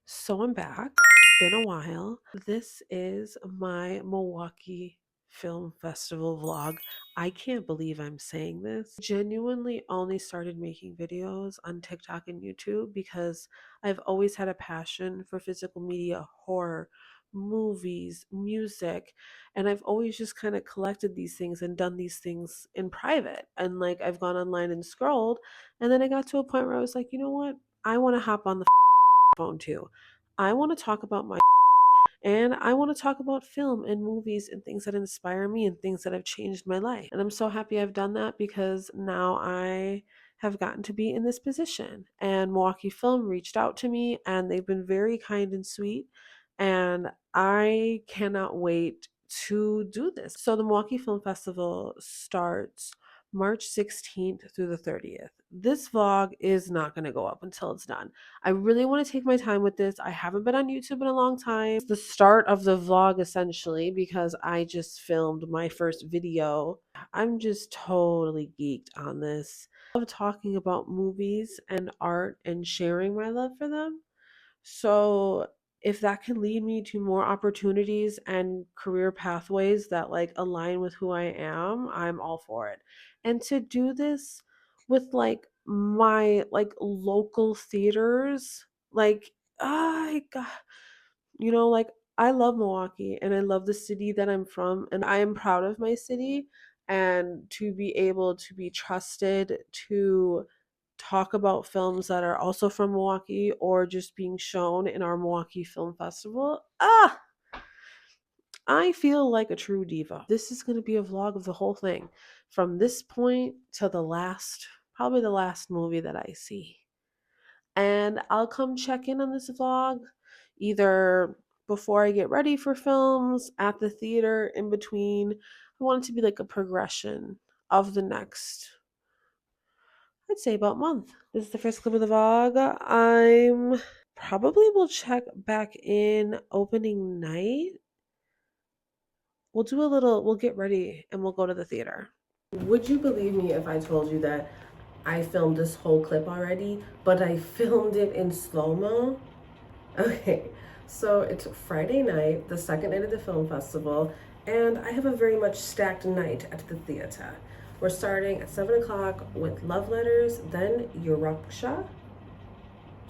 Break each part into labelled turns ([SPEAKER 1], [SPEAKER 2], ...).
[SPEAKER 1] So I'm back. It's been a while. This is my Milwaukee Film Festival vlog. I can't believe I'm saying this. Genuinely only started making videos on TikTok and YouTube because I've always had a passion for physical media, horror, movies, music, and I've always just kind of collected these things and done these things in private. And like I've gone online and scrolled, and then I got to a point where I was like, you know what? I want to hop on the phone too. I want to talk about my and I want to talk about film and movies and things that inspire me and things that have changed my life. And I'm so happy I've done that because now I have gotten to be in this position. And Milwaukee Film reached out to me and they've been very kind and sweet. And I cannot wait to do this. So the Milwaukee Film Festival starts March 16th through the 30th. This vlog is not going to go up until it's done. I really want to take my time with this. I haven't been on YouTube in a long time. It's the start of the vlog essentially because I just filmed my first video. I'm just totally geeked on this. I love talking about movies and art and sharing my love for them. So if that can lead me to more opportunities and career pathways that like align with who I am, I'm all for it. And to do this with like my like local theaters, like I got like I love Milwaukee and I love the city that I'm from and I am proud of my city and to be able to be trusted to talk about films that are also from Milwaukee or just being shown in our Milwaukee Film Festival. I feel like a true diva. This is going to be a vlog of the whole thing from this point to the last, probably the last movie that I see. And I'll come check in on this vlog either before I get ready for films, at the theater, in between. I want it to be like a progression of the next, I'd say about month. This is the first clip of the vlog. I'm probably will check back in opening night. We'll get ready and we'll go to the theater. Would you believe me if I told you that I filmed this whole clip already, but I filmed it in slow-mo? Okay, so it's Friday night, the second night of the film festival, and I have a very much stacked night at the theater. We're starting at 7 o'clock with love letters, then Yuraksha,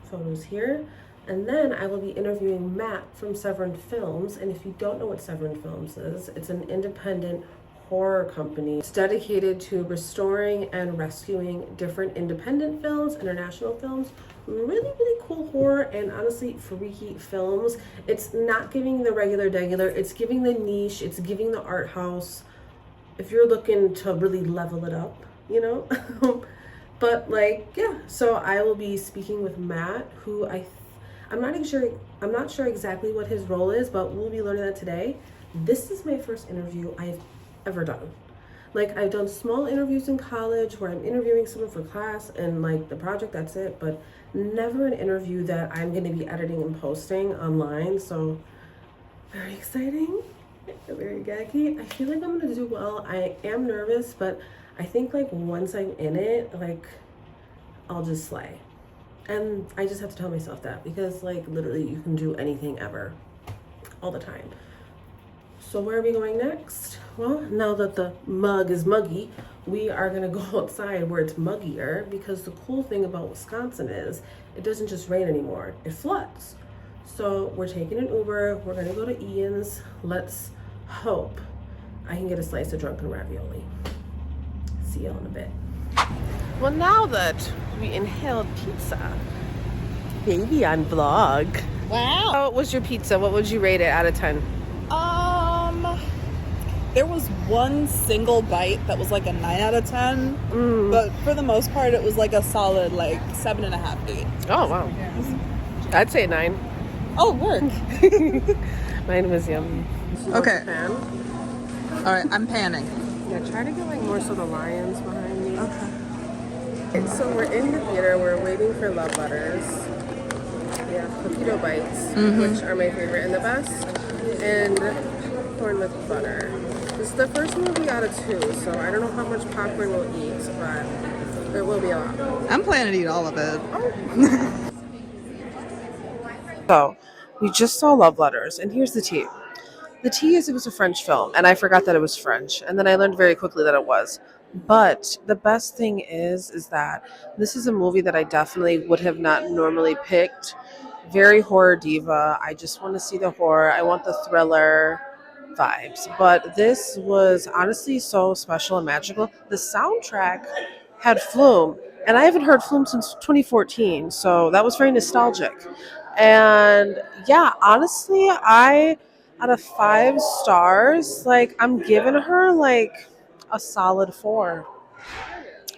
[SPEAKER 1] photos here, and then I will be interviewing Matt from Severin Films. And if you don't know what Severin Films is, it's an independent horror company. It's dedicated to restoring and rescuing different independent films, international films, really cool horror and honestly freaky films. It's not giving the regular degular, it's giving the niche, it's giving the art house. If you're looking to really level it up, but like, yeah, so I will be speaking with Matt, who I'm not sure exactly what his role is, but we'll be learning that today. This is my first interview I've ever done. Like, I've done small interviews in college where I'm interviewing someone for class and like the project, that's it, but never an interview that I'm going to be editing and posting online. So very exciting, very gaggy. I feel like I'm going to do well. I am nervous, but I think like once I'm in it, like I'll just slay. And I just have to tell myself that because like literally you can do anything ever, all the time. So where are we going next? Well, now that the mug is muggy, we are gonna go outside where it's muggier because the cool thing about Wisconsin is it doesn't just rain anymore, it floods. So we're taking an Uber, we're gonna go to Ian's. Let's hope I can get a slice of drunken ravioli. See y'all in a bit. Well, now that we inhaled pizza, baby on vlog.
[SPEAKER 2] Wow.
[SPEAKER 1] How was your pizza? What would you rate it out of 10?
[SPEAKER 2] There was one single bite that was like a 9 out of 10, but for the most part, it was like a solid like 7.5, 8.
[SPEAKER 1] Oh, wow. I'd say 9.
[SPEAKER 2] Oh, work.
[SPEAKER 1] Mine was yummy.
[SPEAKER 2] Okay. All right, I'm panning.
[SPEAKER 1] Yeah, try to get like more so the lions behind me.
[SPEAKER 2] Okay.
[SPEAKER 1] So we're in the theater, we're waiting for love letters. Yeah, Pepito bites, which are my favorite and the best, and popcorn with butter. This is the first movie out of 2, so I don't know how much popcorn we'll eat, but there will be a lot.
[SPEAKER 2] I'm planning to eat all of it.
[SPEAKER 1] Oh. So, we just saw Love Letters, and here's the tea. The tea is it was a French film, and I forgot that it was French, and then I learned very quickly that it was. But the best thing is that this is a movie that I definitely would have not normally picked. Very horror diva. I just want to see the horror. I want the thriller vibes. But this was honestly so special and magical. The soundtrack had Flume, and I haven't heard Flume since 2014, so that was very nostalgic. And yeah, honestly, I out of 5 stars, like I'm giving her like a solid 4.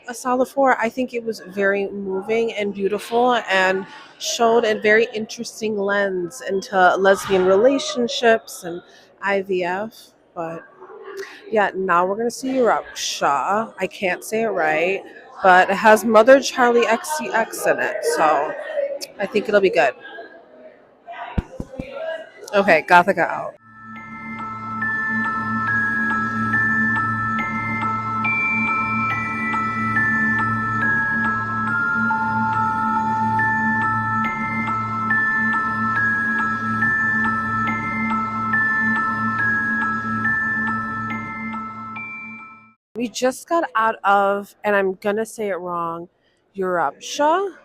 [SPEAKER 1] A solid 4. I think it was very moving and beautiful and showed a very interesting lens into lesbian relationships and IVF. But yeah, now we're gonna see Shaw. I can't say it right, but it has Mother Charlie XCX in it, so I think it'll be good. Okay, Gothica out. We just got out of, and I'm gonna say it wrong, Europsha,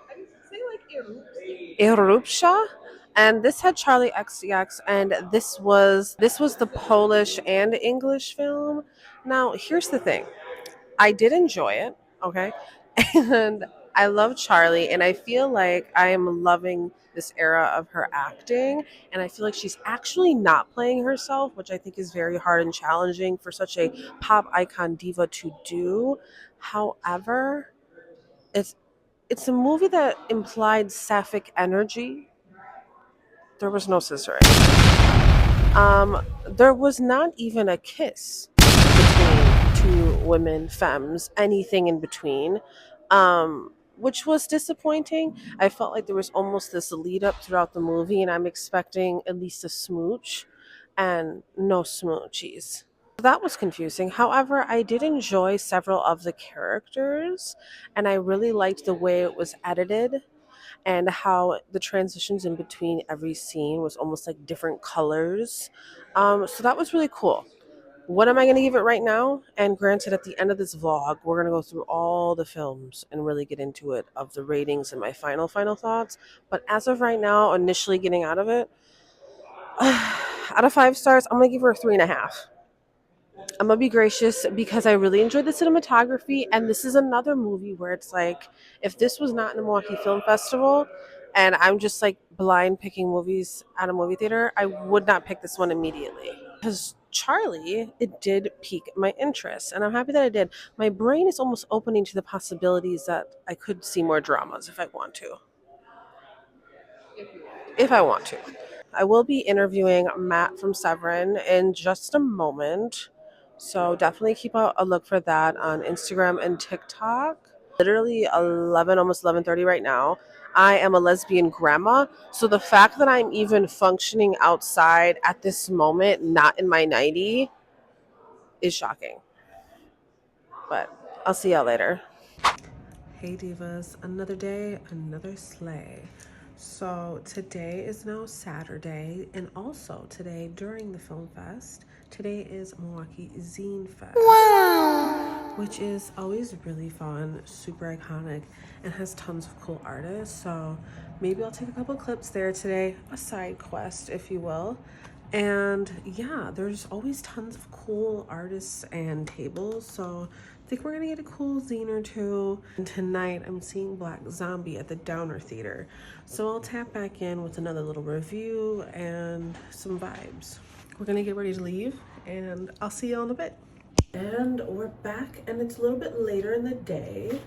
[SPEAKER 1] Erupsha, and this had Charlie XCX, and this was the Polish and English film. Now, here's the thing: I did enjoy it, okay, and I love Charlie, and I feel like I am loving this era of her acting, and I feel like she's actually not playing herself, which I think is very hard and challenging for such a pop icon diva to do. However, it's it's a movie that implied sapphic energy. There was no scissoring. There was not even a kiss between two women, femmes, anything in between, which was disappointing. I felt like there was almost this lead up throughout the movie, and I'm expecting at least a smooch, and no smoochies. That was confusing. However, I did enjoy several of the characters, and I really liked the way it was edited and how the transitions in between every scene was almost like different colors. So that was really cool. What am I going to give it right now? And granted, at the end of this vlog, we're going to go through all the films and really get into it of the ratings and my final thoughts. But as of right now, initially getting out of it, out of 5 stars, I'm going to give her a 3.5. I'm gonna be gracious because I really enjoyed the cinematography, and this is another movie where it's like, if this was not in the Milwaukee Film Festival, and I'm just like blind picking movies at a movie theater, I would not pick this one immediately. Because Charlie, it did pique my interest, and I'm happy that I did. My brain is almost opening to the possibilities that I could see more dramas if I want to. If I want to. I will be interviewing Matt from Severin in just a moment. So definitely keep a look for that on Instagram and TikTok. Literally 11, almost 11:30 right now. I am a lesbian grandma. So the fact that I'm even functioning outside at this moment, not in my 90, is shocking. But I'll see y'all later. Hey divas, another day, another sleigh. So today is now Saturday, and also today during the film fest, today is Milwaukee Zine Fest. Wow! Which is always really fun, super iconic, and has tons of cool artists. So maybe I'll take a couple clips there today, a side quest, if you will. And yeah, there's always tons of cool artists and tables. So I think we're gonna get a cool zine or two. And tonight I'm seeing Black Zombie at the Downer Theater. So I'll tap back in with another little review and some vibes. We're gonna get ready to leave, and I'll see y'all in a bit. And we're back, and it's a little bit later in the day.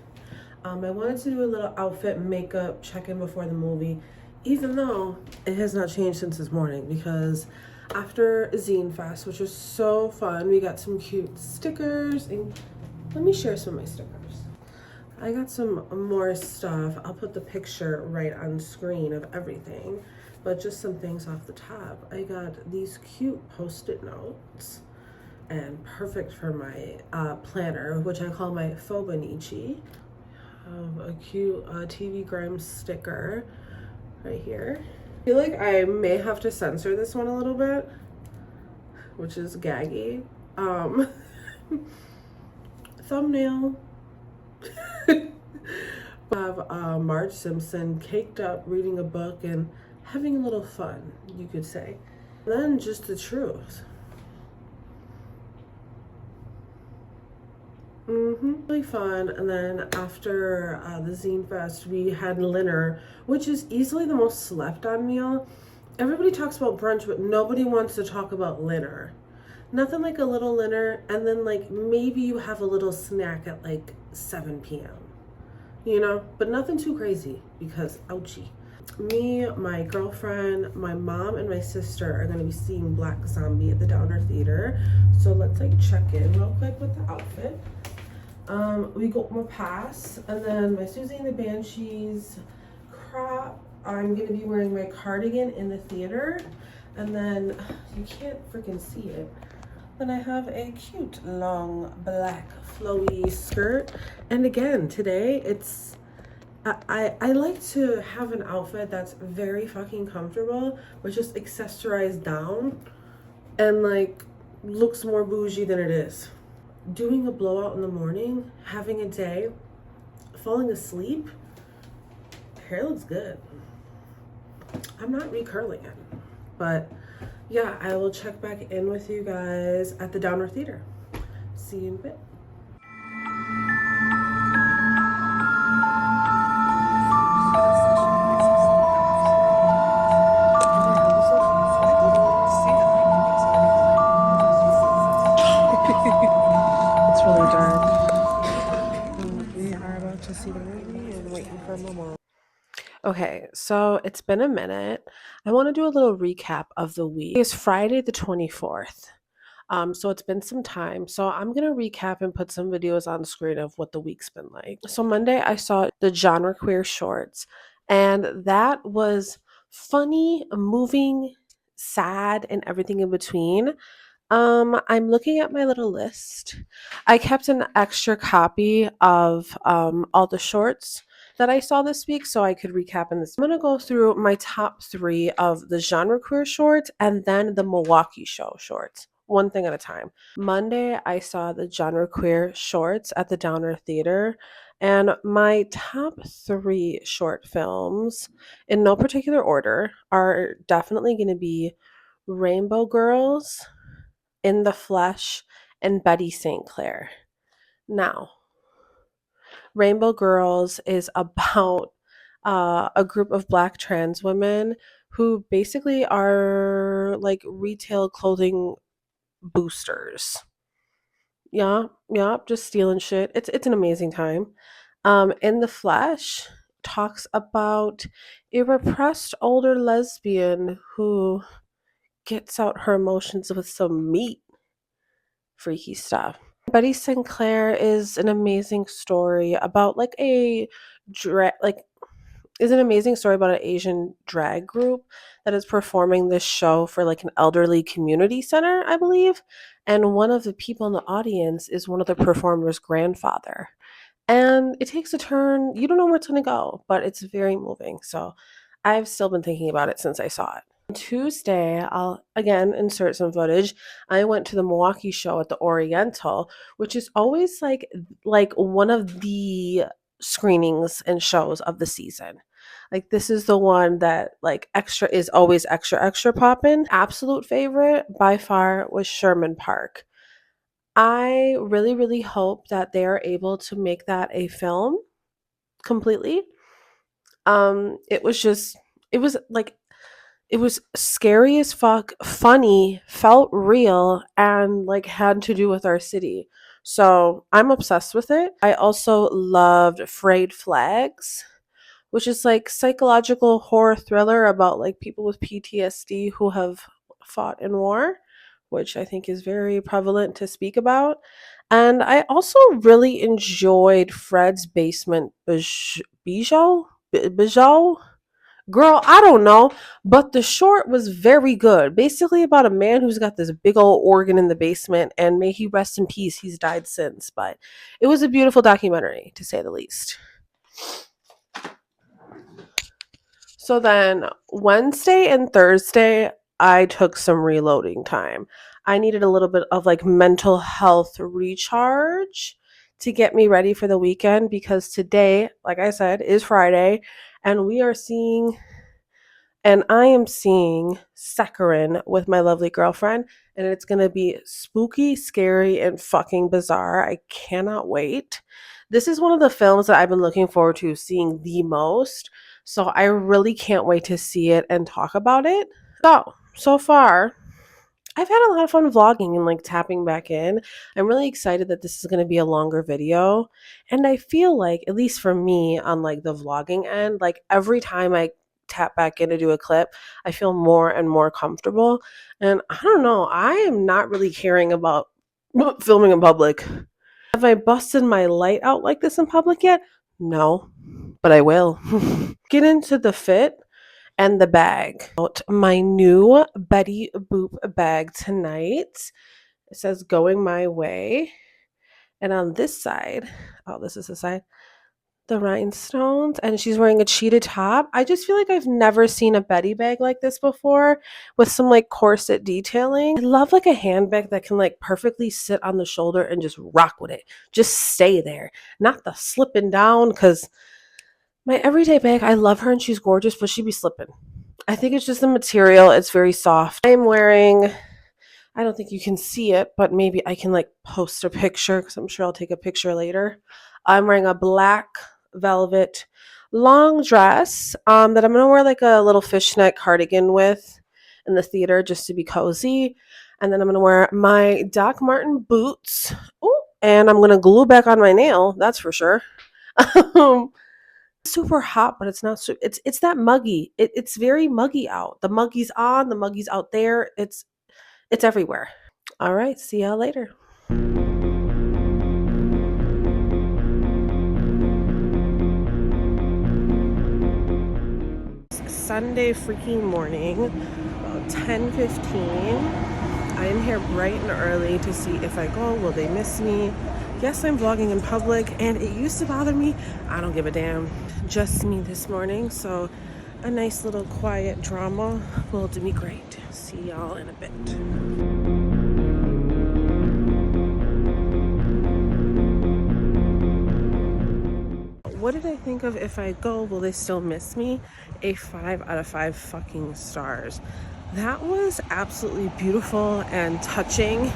[SPEAKER 1] I wanted to do a little outfit makeup check-in before the movie, even though it has not changed since this morning, because after Zine Fest, which was so fun, we got some cute stickers, and let me share some of my stickers. I got some more stuff. I'll put the picture right on screen of everything, but just some things off the top. I got these cute post-it notes, and perfect for my planner, which I call my Fobonichi. A cute TV Grimes sticker right here. feel like I may have to censor this one a little bit, which is gaggy. Um, thumbnail. Have Marge Simpson caked up reading a book and having a little fun, you could say. And then just the truth. Really fun. And then after the Zine Fest, we had dinner, which is easily the most slept on meal. Everybody talks about brunch, but nobody wants to talk about dinner. Nothing like a little dinner, and then like maybe you have a little snack at like 7 p.m. You know, but nothing too crazy because ouchie. Me, my girlfriend, my mom, and my sister are gonna be seeing Black Zombie at the Downer Theater. So let's like check in real quick with the outfit. We got my pass, and then my Susie and the Banshees crop. I'm gonna be wearing my cardigan in the theater, and then you can't freaking see it. Then I have a cute long black flowy skirt, and again today it's I like to have an outfit that's very fucking comfortable but just accessorized down and like looks more bougie than it is. Doing a blowout in the morning, having a day, falling asleep, hair looks good. I'm not recurling it, but yeah, I will check back in with you guys at the Downer Theater. See you in a bit. It's really dark. We are about to see the movie and waiting for my mom. Okay, so it's been a minute. I want to do a little recap of the week. It's Friday the 24th. So it's been some time. So I'm gonna recap and put some videos on the screen of what the week's been like. So Monday I saw the genre queer shorts, and that was funny, moving, sad, and everything in between. I'm looking at my little list. I kept an extra copy of all the shorts that I saw this week so I could recap in this. I'm gonna go through my top 3 of the genre queer shorts and then the Milwaukee show shorts, one thing at a time. Monday, I saw the genre queer shorts at the Downer Theater, and my top 3 short films, in no particular order, are definitely gonna be Rainbow Girls, In the Flesh, and Betty St. Clair. Now, Rainbow Girls is about a group of Black trans women who basically are like retail clothing boosters. Yeah, yeah, just stealing shit. It's an amazing time. In the Flesh talks about a repressed older lesbian who gets out her emotions with some meat. Freaky stuff. Betty Sinclair is an amazing story about like a like is an amazing story about an Asian drag group that is performing this show for like an elderly community center, I believe. And one of the people in the audience is one of the performers' grandfather. And it takes a turn. You don't know where it's going to go, but it's very moving. So I've still been thinking about it since I saw it. On Tuesday, I'll again insert some footage. I went to the Milwaukee show at the Oriental, which is always like one of the screenings and shows of the season. Like this is the one that like extra is always extra poppin'. Absolute favorite by far was Sherman Park. I really hope that they are able to make that a film completely. It was just it was like it was scary as fuck, funny, felt real, and like had to do with our city. So I'm obsessed with it. I also loved Frayed Flags, which is like psychological horror thriller about like people with PTSD who have fought in war, which I think is very prevalent to speak about. And I also really enjoyed Fred's Basement Bijou. Girl, I don't know, but the short was very good. Basically about a man who's got this big old organ in the basement, and may he rest in peace. He's died since, but it was a beautiful documentary, to say the least. So then Wednesday and Thursday, I took some reloading time. I needed a little bit of like mental health recharge to get me ready for the weekend because today, like I said, is Friday and I am seeing Severin with my lovely girlfriend, and it's gonna be spooky, scary, and fucking bizarre. I cannot wait. This is one of the films that I've been looking forward to seeing the most, so I really can't wait to see it and talk about it. So far, I've had a lot of fun vlogging and like tapping back in. I'm really excited that this is going to be a longer video. And I feel like, at least for me on like the vlogging end, like every time I tap back in to do a clip, I feel more and more comfortable. And I don't know, I am not really caring about filming in public. Have I busted my light out like this in public yet? No, but I will. Get into the fit and the bag. My new Betty Boop bag tonight. It says going my way. And on this side, oh, this is the side, the rhinestones. And she's wearing a cheetah top. I just feel like I've never seen a Betty bag like this before with some like corset detailing. I love like a handbag that can like perfectly sit on the shoulder and just rock with it. Just stay there. Not the slipping down because my everyday bag, I love her and she's gorgeous, but she be slipping. I think it's just the material. It's very soft. I'm wearing, I don't think you can see it, but maybe I can like post a picture because I'm sure I'll take a picture later. I'm wearing a black velvet long dress that I'm going to wear like a little fishnet cardigan with in the theater just to be cozy. And then I'm going to wear my Doc Marten boots. Ooh, and I'm going to glue back on my nail, that's for sure. Super hot, but it's not it's that muggy. It's very muggy out. The muggy's on, the muggy's out there. It's everywhere. All right, see y'all later. Sunday freaking morning, about 10:15. I am here bright and early to see if I go, will they miss me? Yes, I'm vlogging in public and it used to bother me. I don't give a damn. Just me this morning, so a nice little quiet drama will do me great. See y'all in a bit. What did I think of if I go, will they still miss me? A 5 out of 5 fucking stars. That was absolutely beautiful and touching.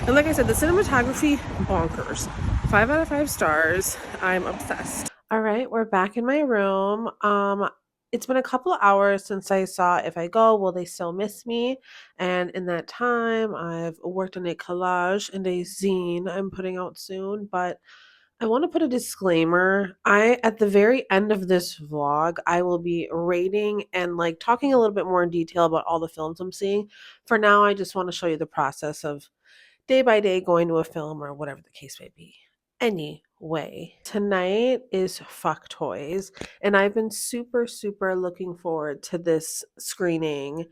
[SPEAKER 1] And like I said, the cinematography, bonkers. 5 out of 5 stars. I'm obsessed. All right, we're back in my room. It's been a couple of hours since I saw If I Go, Will They Still Miss Me? And in that time, I've worked on a collage and a zine I'm putting out soon, but I want to put a disclaimer. At the very end of this vlog, I will be rating and like talking a little bit more in detail about all the films I'm seeing. For now, I just want to show you the process of day by day going to a film or whatever the case may be. Anyway, tonight is Fuck Toys, and I've been super, super looking forward to this screening.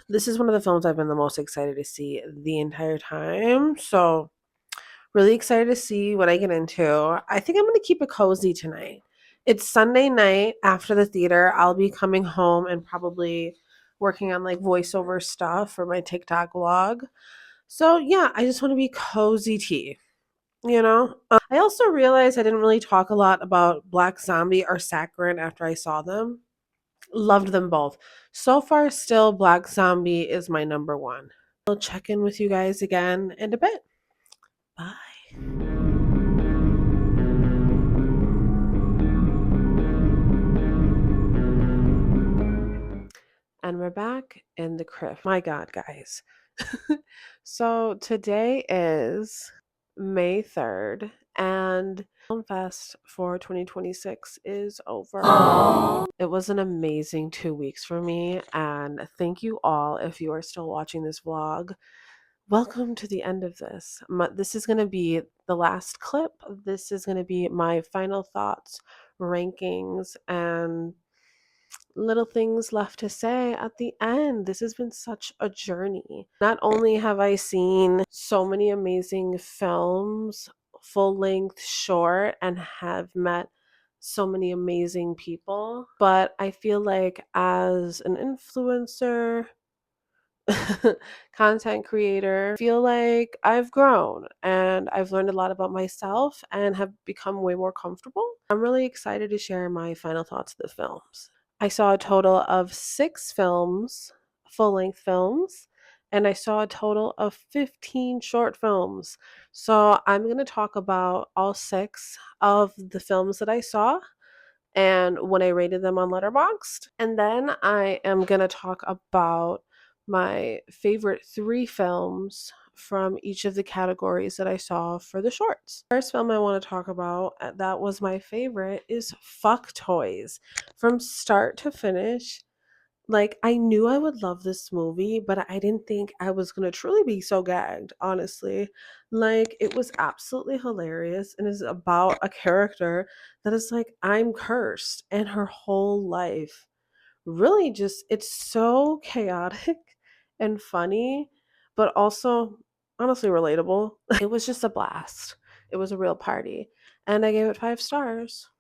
[SPEAKER 1] This is one of the films I've been the most excited to see the entire time. So really excited to see what I get into. I think I'm going to keep it cozy tonight. It's Sunday night after the theater. I'll be coming home and probably working on like voiceover stuff for my TikTok vlog. So, yeah, I just want to be cozy tea, you know? I also realized I didn't really talk a lot about Black Zombie or Saccharine after I saw them. Loved them both. So far, still, Black Zombie is my number one. I'll check in with you guys again in a bit. Bye. And we're back in the crypt. My God, guys. So today is May 3rd, and Film Fest for 2026 is over. Aww. It was an amazing 2 weeks for me, and thank you all if you are still watching this vlog. Welcome to the end of this. This is going to be the last clip. This is going to be my final thoughts, rankings, and little things left to say at the end. This has been such a journey. Not only have I seen so many amazing films, full length, short, and have met so many amazing people. But I feel like as an influencer, content creator, I feel like I've grown and I've learned a lot about myself and have become way more comfortable. I'm really excited to share my final thoughts of the films. I saw a total of 6 films, full length films, and I saw a total of 15 short films. So I'm going to talk about all 6 of the films that I saw and when I rated them on Letterboxd. And then I am going to talk about my favorite 3 films from each of the categories that I saw for the shorts. First film I want to talk about that was my favorite is Fuck Toys. From start to finish, like, I knew I would love this movie, but I didn't think I was gonna truly be so gagged, honestly. Like, it was absolutely hilarious and is about a character that is like, I'm cursed, and her whole life really just it's so chaotic and funny, but also honestly relatable. It was just a blast. It was a real party, and I gave it 5 stars.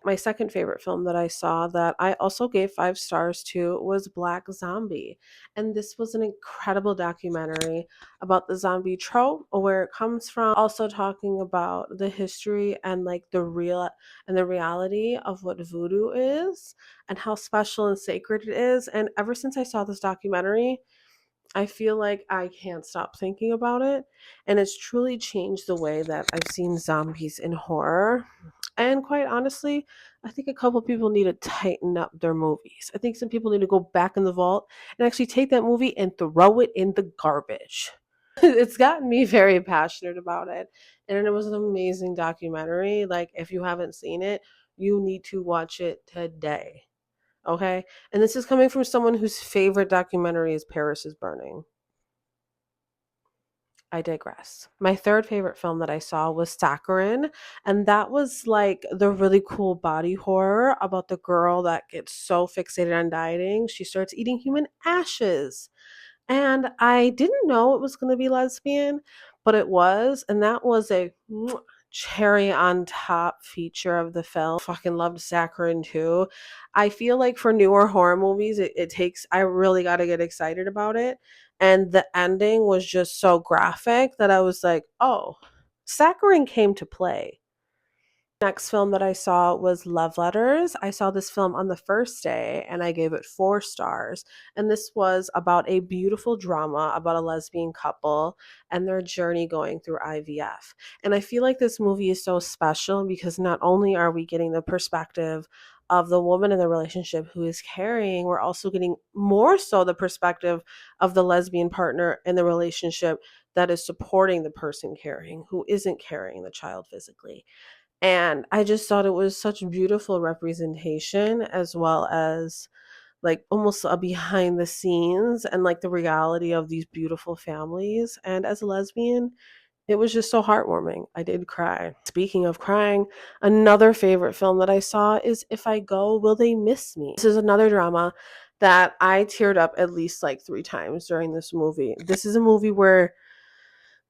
[SPEAKER 1] My second favorite film that I saw that I also gave 5 stars to was Black Zombie. And this was an incredible documentary about the zombie trope, where it comes from, also talking about the history and like the reality of what voodoo is and how special and sacred it is. And ever since I saw this documentary, I feel like I can't stop thinking about it. And it's truly changed the way that I've seen zombies in horror. And quite honestly, I think a couple people need to tighten up their movies. I think some people need to go back in the vault and actually take that movie and throw it in the garbage. It's gotten me very passionate about it. And it was an amazing documentary. Like, if you haven't seen it, you need to watch it today. Okay? And this is coming from someone whose favorite documentary is Paris is Burning. I digress. My third favorite film that I saw was Severin, and that was like the really cool body horror about the girl that gets so fixated on dieting, she starts eating human ashes. And I didn't know it was going to be lesbian, but it was. And that was a cherry on top feature of the film. Fucking loved Saccharine too. I feel like for newer horror movies, I really got to get excited about it. And the ending was just so graphic that I was like, oh, Saccharine came to play. Next film that I saw was Love Letters. I saw this film on the first day and I gave it 4 stars. And this was about a beautiful drama about a lesbian couple and their journey going through IVF. And I feel like this movie is so special because not only are we getting the perspective of the woman in the relationship who is carrying, we're also getting more so the perspective of the lesbian partner in the relationship that is supporting the person carrying, who isn't carrying the child physically. And I just thought it was such beautiful representation, as well as like almost a behind the scenes and like the reality of these beautiful families. And as a lesbian, it was just so heartwarming. I did cry. Speaking of crying, another favorite film that I saw is If I Go, Will They Miss Me? This is another drama that I teared up at least like 3 times during this movie. This is a movie where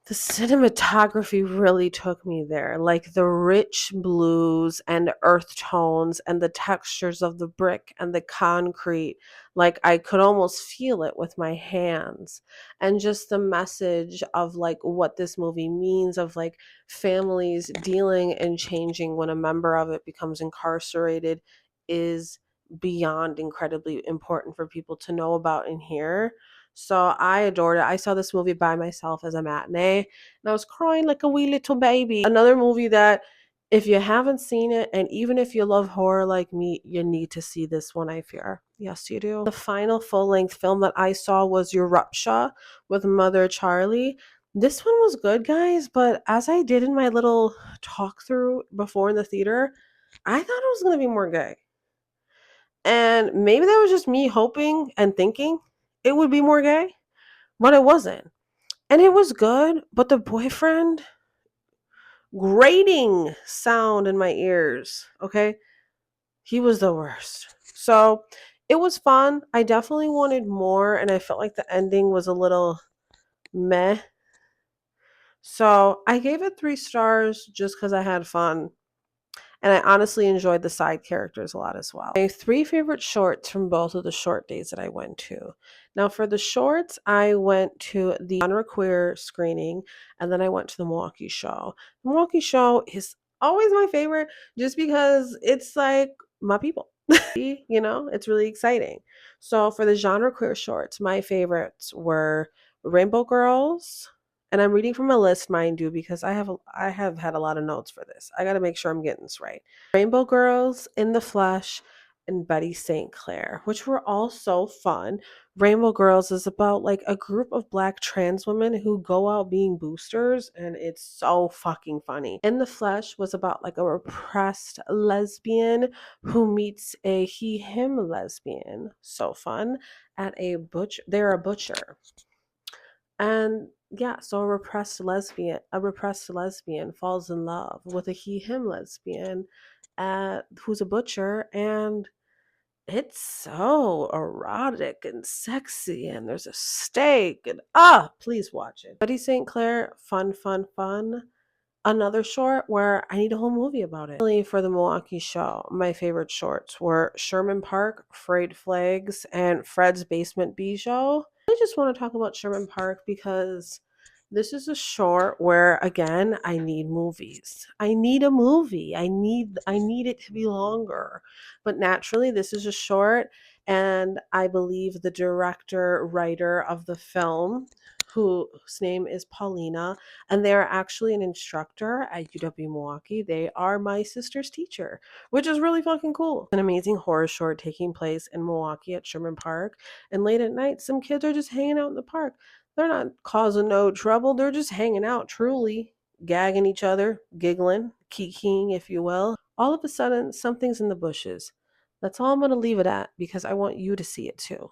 [SPEAKER 1] the cinematography really took me there. Like the rich blues and earth tones and the textures of the brick and the concrete. Like I could almost feel it with my hands. And just the message of like what this movie means, of like families dealing and changing when a member of it becomes incarcerated, is beyond incredibly important for people to know about and hear. So I adored it. I saw this movie by myself as a matinee and I was crying like a wee little baby. Another movie that, if you haven't seen it, and even if you love horror like me, you need to see this one, I fear. Yes, you do. The final full length film that I saw was Eruptia with Mother Charlie. This one was good, guys, but as I did in my little talk through before in the theater, I thought it was going to be more gay. And maybe that was just me hoping and thinking it would be more gay, but it wasn't. And it was good, but the boyfriend, grating sound in my ears, okay? He was the worst. So it was fun. I definitely wanted more, and I felt like the ending was a little meh. So I gave it 3 stars just because I had fun. And I honestly enjoyed the side characters a lot as well. My three favorite shorts from both of the short days that I went to. Now, for the shorts, I went to the genre queer screening, and then I went to the Milwaukee show. The Milwaukee show is always my favorite just because it's like my people. It's really exciting. So for the genre queer shorts, my favorites were Rainbow Girls, and I'm reading from a list, mind you, because I have had a lot of notes for this. I got to make sure I'm getting this right. Rainbow Girls, In the Flesh, and Betty St. Clair, which were all so fun. Rainbow Girls is about like a group of black trans women who go out being boosters, and it's so fucking funny. In the Flesh was about like a repressed lesbian who meets a he/him lesbian. So fun. At a butcher, they're a butcher. And yeah, so a repressed lesbian falls in love with a he/him lesbian who's a butcher, and it's so erotic and sexy, and there's a steak, and please watch it. Betty St. Clair, fun, fun, fun. Another short where I need a whole movie about it. Really, for the Milwaukee show, my favorite shorts were Sherman Park, Frayed Flags, and Fred's Basement Bijou. I just want to talk about Sherman Park because this is a short where again I need movies. I need a movie. I need it to be longer. But naturally this is a short, and I believe the director writer of the film, whose name is Paulina, and they are actually an instructor at UW Milwaukee. They are my sister's teacher, which is really fucking cool. An amazing horror short taking place in Milwaukee at Sherman Park, and late at night some kids are just hanging out in the park. They're not causing no trouble. They're just hanging out, truly, gagging each other, giggling, kikiing, if you will. All of a sudden, something's in the bushes. That's all I'm going to leave it at because I want you to see it too.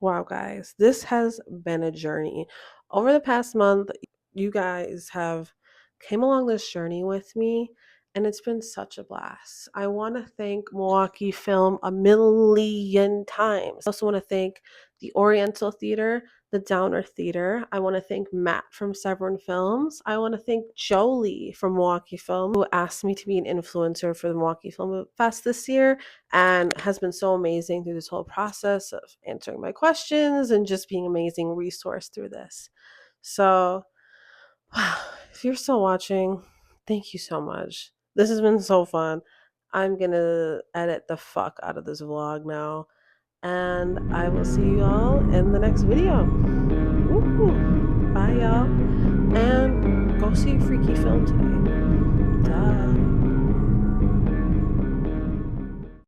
[SPEAKER 1] Wow, guys, this has been a journey. Over the past month, you guys have came along this journey with me, and it's been such a blast. I want to thank Milwaukee Film a million times. I also want to thank the Oriental Theater, the Downer Theater. I want to thank Matt from Severin Films. I want to thank Jolee from Milwaukee Film, who asked me to be an influencer for the Milwaukee Film Fest this year and has been so amazing through this whole process of answering my questions and just being an amazing resource through this. So, if you're still watching, thank you so much. This has been so fun. I'm gonna edit the fuck out of this vlog now, and I will see you all in the next video. Bye, y'all, and go see a freaky film today. Duh.